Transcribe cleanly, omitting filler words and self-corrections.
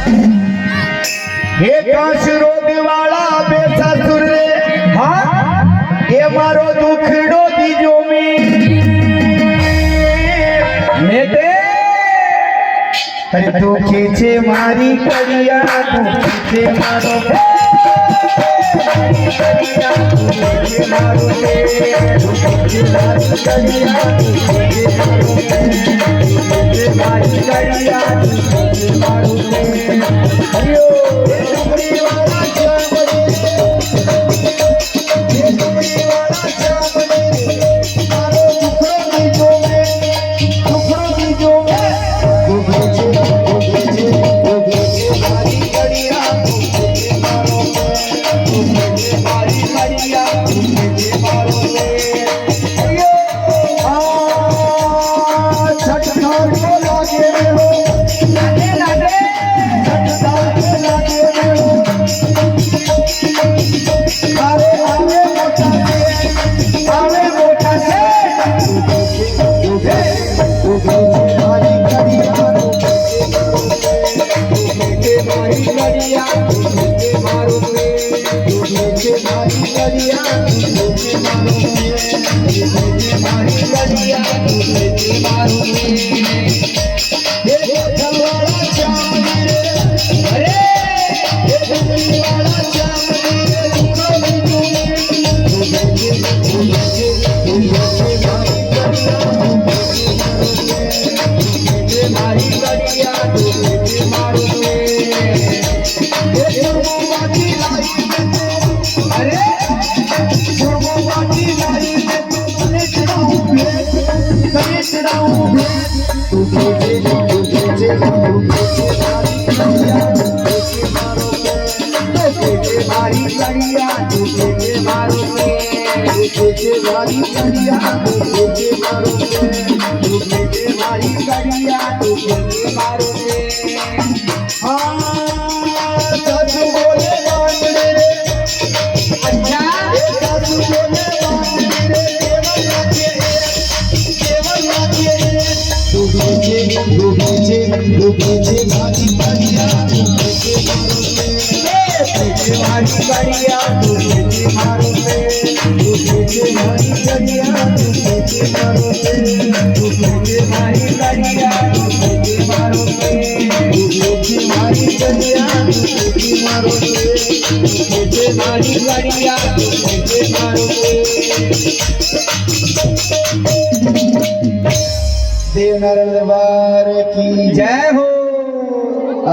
हे काशरो दिवाला बेसासुर रे हाँ ये मारो दुखड़ो दीजो में नेते अरे तू खींचे मारी करिया तू खींचे मारो करिया तू खींचे मारो तू खींचे मारी करिया तू खींचे मारो खींचे मारी करिया तू खींचे मारो हरिओ डुमरी वाला चामरे ये डुमरी वाला चामरे मारो दुखड़ो दीजो में तू खींचे मारी करिया तू खींचे मारो तू खींचे मारी करिया तू खींचे मारो हरिओ छठ ठार को लागे हो लागे लागे छठ ठार को लागे हो अरे आवे मोटा से तू खींचे मारी करिया तू खींचे मारी करिया तू खींचे मारो तू खींचे मारी करिया तू खींचे मारो तू खींचे मारी करिया तू खींचे मारो ये छवाड़ा चामरे अरे ये डुमरी वाला चामरे दुखड़ो दीजो में तू खींचे मारी करिया तू खींचे मारो ये सुरमो बाटी लाई में तू अरे सुरमो बाटी लाई में तू कने चढ़ाऊं तू खींचे मारी करिया तू खींचे मारो तू खींचे मारी करिया तू खींचे मारो तू खींचे मारी करिया तू खींचे मारो हाँ सच बोले बांधड़े रे अच्छा सच बोले बांधड़े रे केवल लागे तू खींचे मारी करिया तू खींचे मारो खींचे मारी करिया तू खींचे मारो तू खींचे मारी करिया तू खींचे मारो तू खींचे मारी करिया तू खींचे मारो तू खींचे मारी करिया तू खींचे मारो तू खींचे मारी करिया तू खींचे मारो देव नारायण दरबार की जय हो।